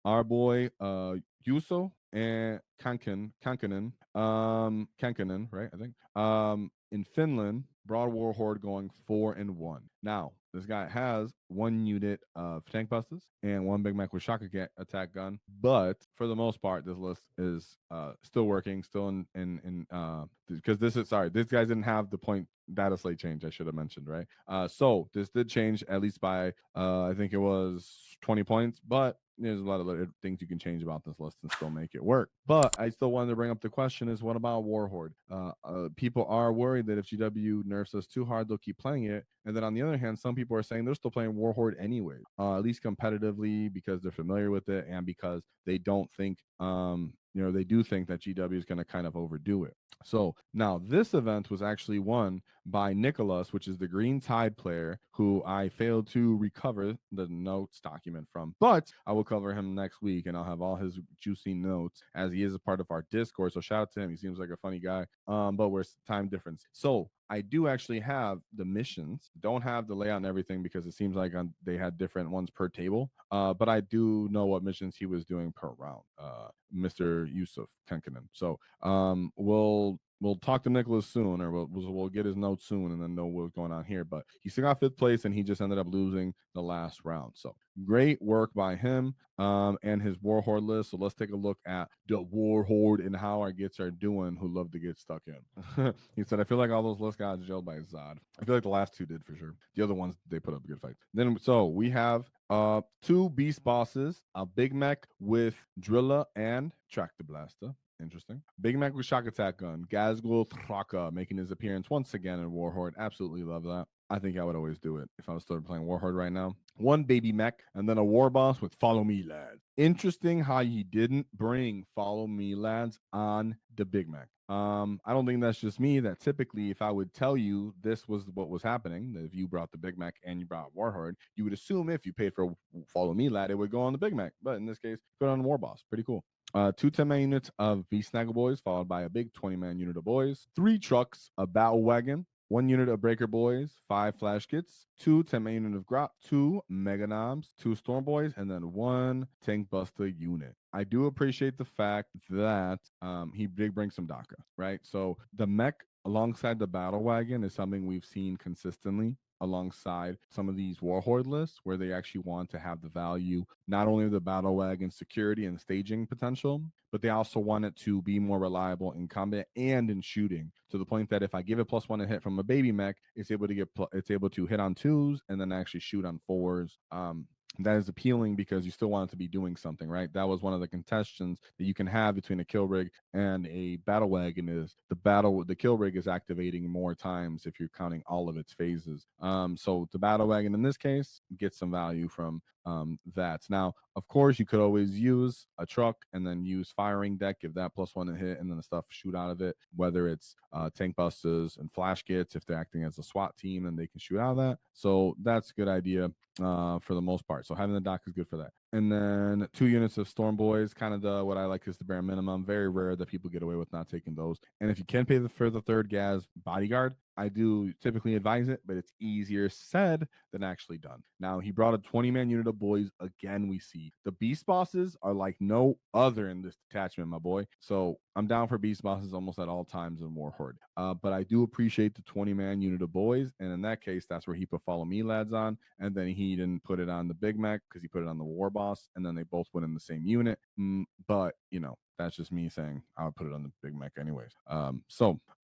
our boy Yuso and Kankanen, right? I think. In Finland, Broad War Horde going 4-1. Now, this guy has one unit of tank busters and one Big Mac with shock attack gun. But for the most part, this list is still working, still in because this guy didn't have the point data slate change I should have mentioned, right? So this did change at least by I think it was 20 points, but there's a lot of other things you can change about this list and still make it work. But I still wanted to bring up the question is what about Warhorde? People are worried that if GW nerfs us too hard, they'll keep playing it. And then on the other hand, some people are saying they're still playing Warhorde anyway, at least competitively because they're familiar with it and because they don't think they do think that GW is going to kind of overdo it. So now this event was actually won by Nicholas, which is the Green Tide player who I failed to recover the notes document from. But I will cover him next week and I'll have all his juicy notes as he is a part of our Discord. So shout out to him. He seems like a funny guy. But we're time difference. So I do actually have the missions. Don't have the layout and everything because it seems like they had different ones per table. But I do know what missions he was doing per round. Mr. Yusuf Kankanen. So we'll talk to Nicholas soon, or we'll get his notes soon, and then know what's going on here. But he still got fifth place, and he just ended up losing the last round. So great work by him and his Warhorde list. So let's take a look at the Warhorde and how our gets are doing who love to get stuck in. He said, I feel like all those lists got jailed by Zod. I feel like the last two did for sure. The other ones, they put up a good fight. Then, so we have two beast bosses, a Big Mech with Drilla and Tractor Blaster. Interesting. Big Mac with shock attack gun. Gazgul Thraka making his appearance once again in Warhorde. Absolutely love that. I think I would always do it if I was still playing Warhorde right now. One baby mech and then a war boss with Follow Me Lads. Interesting how you didn't bring Follow Me Lads on the Big Mac. I don't think that's just me. That typically, if I would tell you this was what was happening, that if you brought the Big Mac and you brought Warhorde, you would assume if you paid for Follow Me Lad, it would go on the Big Mac. But in this case, put it on the War Boss. Pretty cool. Two 10-man units of V-Snaggle Boys, followed by a big 20-man unit of boys. 3 trucks, a battle wagon, 1 unit of Breaker Boys, 5 Flash Kits, 2 10-man unit of Grot, 2 Mega Noms, 2 Storm Boys, and then 1 Tank Buster unit. I do appreciate the fact that he did bring some DACA, right? So the mech alongside the battle wagon is something we've seen consistently alongside some of these Warhorde lists where they actually want to have the value not only of the battle wagon security and staging potential, but they also want it to be more reliable in combat and in shooting to the point that if I give it +1 to hit from a baby mech, it's able to hit on 2s and then actually shoot on 4s. That is appealing because you still want it to be doing something, right? That was one of the contestations that you can have between a kill rig and a battle wagon is the kill rig is activating more times if you're counting all of its phases. So the battle wagon in this case gets some value from that. Now, of course, you could always use a truck and then use firing deck, give that +1 to hit, and then the stuff shoot out of it, whether it's tank busters and flash kits if they're acting as a SWAT team and they can shoot out of that. So that's a good idea for the most part. So having the dock is good for that. And then 2 units of Storm Boys, kind of what I like is the bare minimum. Very rare that people get away with not taking those. And if you can pay for the third gas bodyguard, I do typically advise it, but it's easier said than actually done. Now, he brought a 20-man unit of boys. Again, we see the beast bosses are like no other in this detachment, my boy. So I'm down for beast bosses almost at all times in Warhorde. But I do appreciate the 20-man unit of boys. And in that case, that's where he put Follow Me Lads on. And then he didn't put it on the Big Mac because he put it on the War Boss. And then they both went in the same unit. But, that's just me saying I would put it on the Big Mac anyways.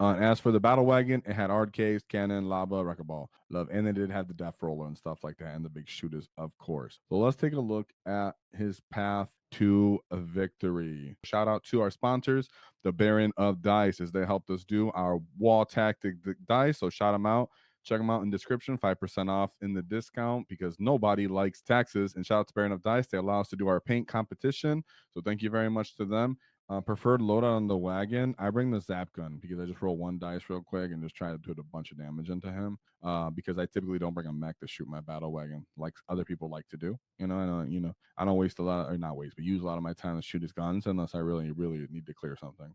As for the battle wagon, it had Ardcase, Cannon, Lava, Wrecking Ball, Love, and they did have the Death Roller and stuff like that, and the big shooters, of course. So let's take a look at his path to a victory. Shout out to our sponsors, the Baron of Dice, as they helped us do our wall tactic dice. So shout them out. Check them out in the description, 5% off in the discount because nobody likes taxes. And shout out to Baron of Dice. They allow us to do our paint competition. So thank you very much to them. Preferred loadout on the wagon. I bring the zap gun because I just roll 1 dice real quick and just try to put a bunch of damage into him. Because I typically don't bring a mech to shoot my battle wagon like other people like to do. I don't waste a lot, or not waste, but use a lot of my time to shoot his guns unless I really, really need to clear something.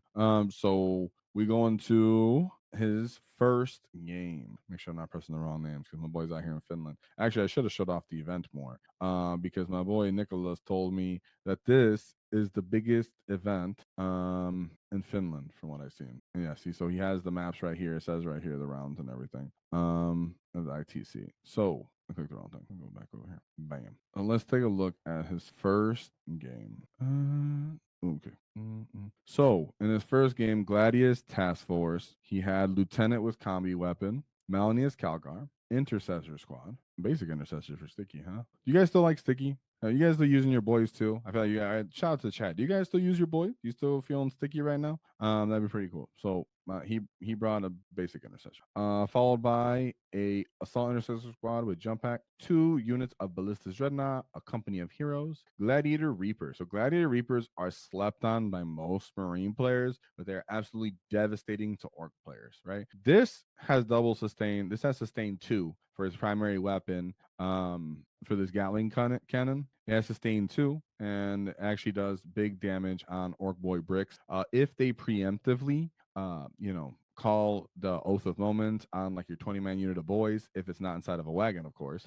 So we go into his first game. Make sure I'm not pressing the wrong names because my boy's out here in Finland. Actually, I should have showed off the event more because my boy Nicholas told me that this is the biggest event in Finland from what I've seen. And yeah, see, so he has the maps right here. It says right here the rounds and everything of the ITC. So I clicked the wrong thing. I'll go back over here. Bam. Let's take a look at his first game. Okay. So in his first game, Gladius Task Force, he had Lieutenant with Combi Weapon, Malnius Calgar, Intercessor Squad, basic Intercessor for Sticky, huh? Do you guys still like Sticky? You guys still using your boys too? I feel like shout out to the chat. Do you guys still use your boys? You still feeling sticky right now? That'd be pretty cool. So he brought a basic intercessor, followed by a assault intercessor squad with jump pack, 2 units of ballistas dreadnought, a company of heroes, gladiator reapers. So gladiator reapers are slept on by most marine players, but they're absolutely devastating to orc players. Right? This has double sustain. This has sustain 2 for his primary weapon. For this Gatling cannon, it has sustain 2 and actually does big damage on orc boy bricks. If they preemptively call the Oath of Moment on like your 20-man unit of boys, if it's not inside of a wagon, of course.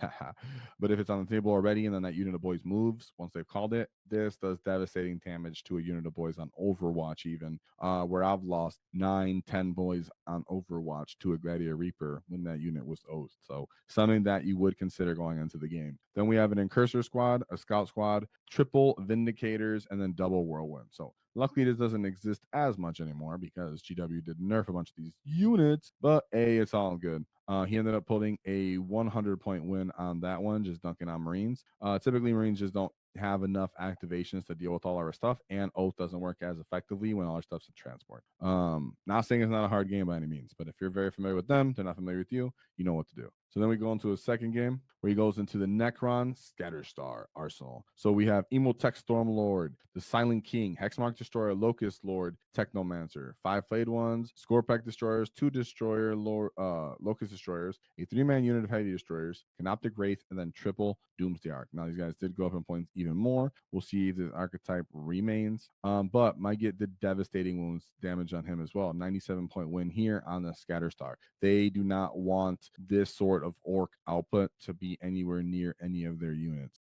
But if it's on the table already and then that unit of boys moves once they've called it, this does devastating damage to a unit of boys on Overwatch, even where I've lost 9-10 boys on Overwatch to a Gladiator Reaper when that unit was oathed. So something that you would consider going into the game. Then we have an Incursor squad, a Scout squad, triple Vindicators, and then double Whirlwind. So luckily, this doesn't exist as much anymore because GW did nerf a bunch of these units, but it's all good. He ended up pulling a 100-point win on that one, just dunking on Marines. Typically, Marines just don't have enough activations to deal with all our stuff, and Oath doesn't work as effectively when all our stuff's in transport. Not saying it's not a hard game by any means, but if you're very familiar with them, they're not familiar with you, you know what to do. So then we go into a second game where he goes into the Necron Scatterstar Arsenal. So we have Emotech Stormlord, the Silent King, Hexmark Destroyer, Locust Lord, Technomancer, 5 Flayed Ones, Scorepack Destroyers, 2 Destroyer Locust Destroyers, a 3-man unit of Heavy Destroyers, Canoptic Wraith, and then triple Doomsday Arc. Now these guys did go up in points even more. We'll see if the archetype remains, but might get the devastating wounds damage on him as well. 97-point win here on the Scatterstar. They do not want this sort of orc output to be anywhere near any of their units.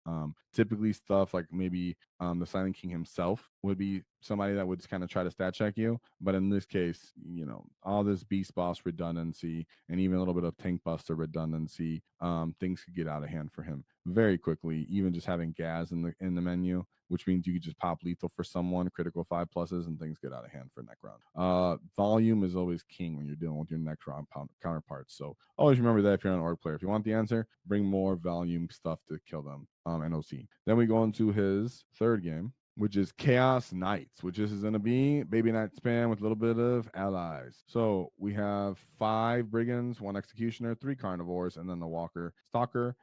Typically stuff like maybe the Silent King himself would be somebody that would kind of try to stat check you. But in this case, all this Beast Boss redundancy and even a little bit of Tank Buster redundancy, things could get out of hand for him very quickly. Even just having Gaz in the menu, which means you could just pop lethal for someone, critical 5+s, and things get out of hand for Necron. Volume is always king when you're dealing with your Necron counterparts. So always remember that if you're an orc player. If you want the answer, bring more volume stuff to kill them. NOC. Then we go into his third game, which is Chaos Knights, which is going to be Baby Knight spam with a little bit of allies. So we have 5 Brigands, 1 Executioner, 3 Carnivores, and then the Walker Stalker.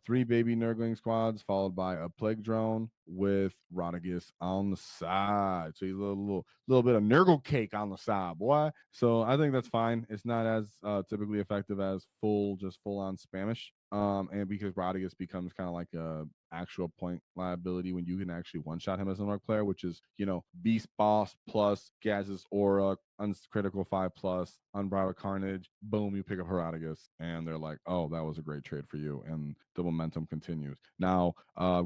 3 Baby Nurgling squads, followed by a Plague Drone with Rodriguez on the side. So he's a little bit of Nurgle cake on the side, boy. So I think that's fine. It's not as typically effective as full on Spamish. And because Rodriguez becomes kind of like a actual point liability when you can actually one-shot him as an orc player, which is, Beast Boss plus Gaz's Aura, uncritical 5+, Unbridled Carnage, boom, you pick up Herodigus, and they're like, oh, that was a great trade for you, and the momentum continues. Now,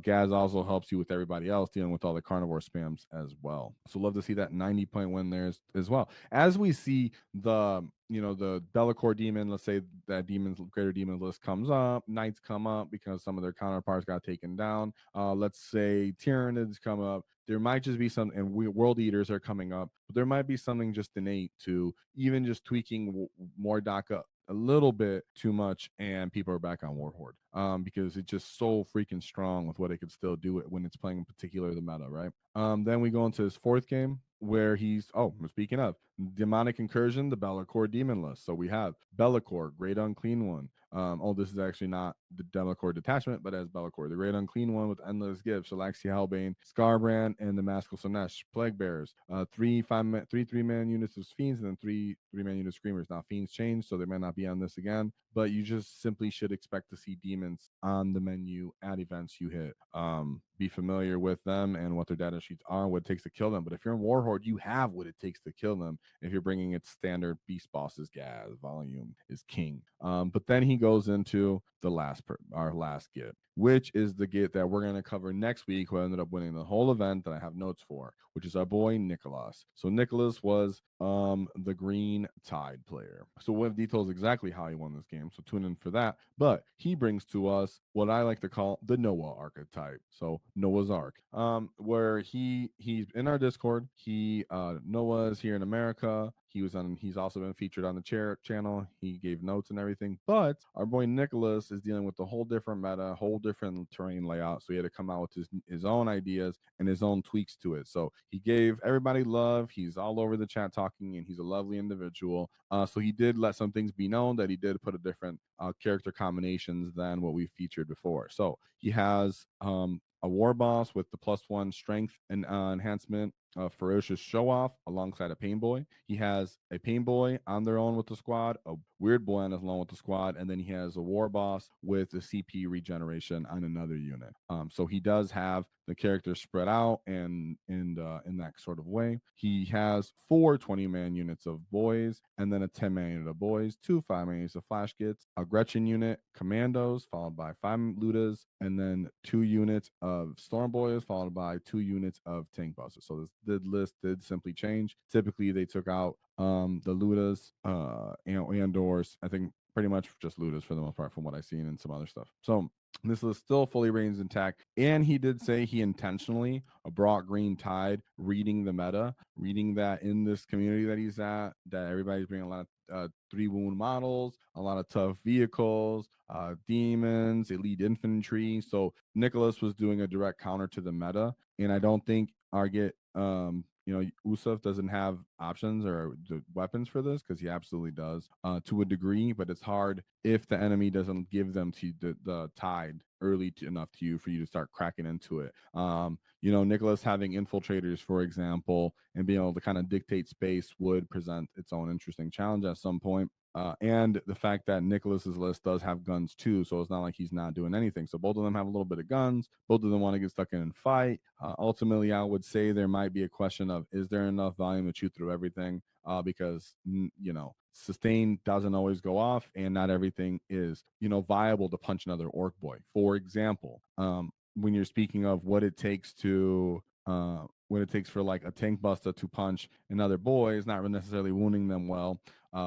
Gaz also helps you with everybody else dealing with all the carnivore spams as well. So love to see that 90-point win there as well. As we see the Be'lakor demon, let's say that greater demon list comes up, knights come up because some of their counterparts got taken down. Let's say Tyranids come up. There might just be some, and World Eaters are coming up, but there might be something just innate to even just tweaking Mordok up a little bit too much, and people are back on Warhorde because it's just so freaking strong with what it could still do when it's playing in particular the meta, right? Then we go into his fourth game where speaking of Demonic Incursion, the Be'lakor demon list. So we have Be'lakor, Great Unclean One. This is actually not the Be'lakor detachment, but as Be'lakor, the Great Unclean One with Endless Gifts, Shalaxi Halbane, Scarbrand, and the Maskell Slanesh, Plague Bearers. 3 3-man units of Fiends, and then 3 3-man units of Screamers. Now, Fiends change, so they might not be on this again, but you just simply should expect to see demons on the menu at events you hit. be familiar with them and what their data sheets are, what it takes to kill them. But if you're in Warhorde, you have what it takes to kill them. If you're bringing it standard beast bosses, gas volume is king. But then he goes into our last get, which is the get that we're going to cover next week, who ended up winning the whole event that I have notes for, which is our boy Nicholas. So Nicholas was the green tide player. So we'll have details exactly how he won this game, so tune in for that. But he brings to us what I like to call the Noah archetype. So Noah's Ark, where he's in our Discord. Noah is here in America. He's also been featured on the channel. He gave notes and everything. But our boy Nicholas is dealing with a whole different meta, whole different terrain layout. So he had to come out with his own ideas and his own tweaks to it. So he gave everybody love. He's all over the chat talking, and he's a lovely individual. So he did let some things be known that he did put a different character combinations than what we featured before. So he has a war boss with the +1 strength and enhancement, ferocious show off alongside a pain boy. He has a pain boy on their own with the squad, a weird boy on his own with the squad, and then he has a war boss with the CP regeneration on another unit. So he does have the characters spread out and in that sort of way. He has 4 20-man units of boys, and then a 10-man unit of boys, 2 5-man units of flash kits, a Gretchen unit, commandos, followed by 5 ludas, and then 2 units of storm boys, followed by 2 units of tank busters. So this list did simply change. Typically, they took out the ludas and doors. I think pretty much just ludas for the most part, from what I've seen, and some other stuff. So this list still fully remains intact. And he did say he intentionally brought Green Tide, reading the meta, reading that in this community that he's at, that everybody's bringing a lot of 3 wound models, a lot of tough vehicles, demons, elite infantry. So Nicholas was doing a direct counter to the meta. And I don't think Arget, Usuf doesn't have options or the weapons for this, because he absolutely does to a degree, but it's hard if the enemy doesn't give them to the tide early enough to you for you to start cracking into it. Nicholas having infiltrators, for example, and being able to kind of dictate space would present its own interesting challenge at some point. And the fact that Nicholas's list does have guns too, so it's not like he's not doing anything. So both of them have a little bit of guns. Both of them want to get stuck in and fight. Ultimately, I would say there might be a question of, is there enough volume to chew through everything? Because sustain doesn't always go off, and not everything is viable to punch another orc boy. For example, when you're speaking of what it takes for like a tank buster to punch another boy, is not necessarily wounding them well.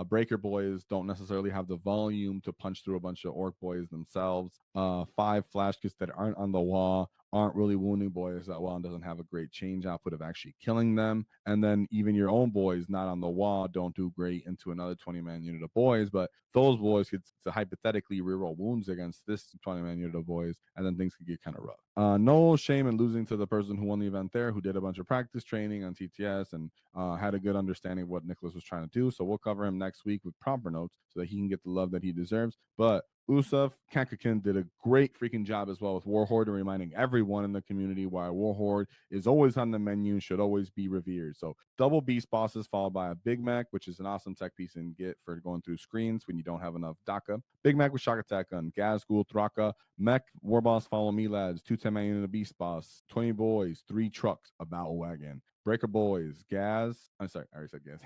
Breaker boys don't necessarily have the volume to punch through a bunch of orc boys themselves. 5 flash kits that aren't on the wall aren't really wounding boys that well, and doesn't have a great change output of actually killing them. And then even your own boys not on the wall don't do great into another 20-man unit of boys, but those boys could hypothetically reroll wounds against this 20-man unit of boys, and then things could get kind of rough. No shame in losing to the person who won the event there, who did a bunch of practice training on TTS and had a good understanding of what Nicholas was trying to do. So we'll cover him next week with proper notes so that he can get the love that he deserves. But Usuf Kakakin did a great freaking job as well with Warhorde, and reminding everyone in the community why Warhorde is always on the menu, should always be revered. So double beast bosses followed by a Big Mac, which is an awesome tech piece and get for going through screens when you don't have enough DACA. Big Mac with shock attack gun, Gaz, Ghoul, Thraka, Mech, War Boss, follow me lads, 2 10-man unit of beast boss, 20 boys, 3 trucks, a battle wagon. Breaker boys, Gaz. I'm sorry, I already said Gaz.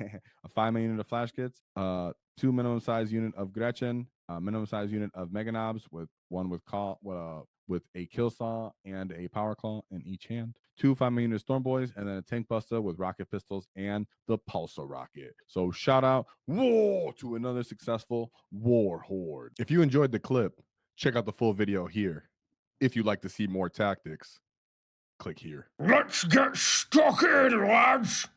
A 5-man unit of flash kits, 2 minimum size unit of Gretchen, minimum size unit of Meganobs with one with a kill saw and a power claw in each hand, 2 5-man unit storm boys, and then a tank buster with rocket pistols and the pulsar rocket. So shout out war to another successful war horde. If you enjoyed the clip, check out the full video here. If you'd like to see more tactics, click here. Let's get stuck in, lads!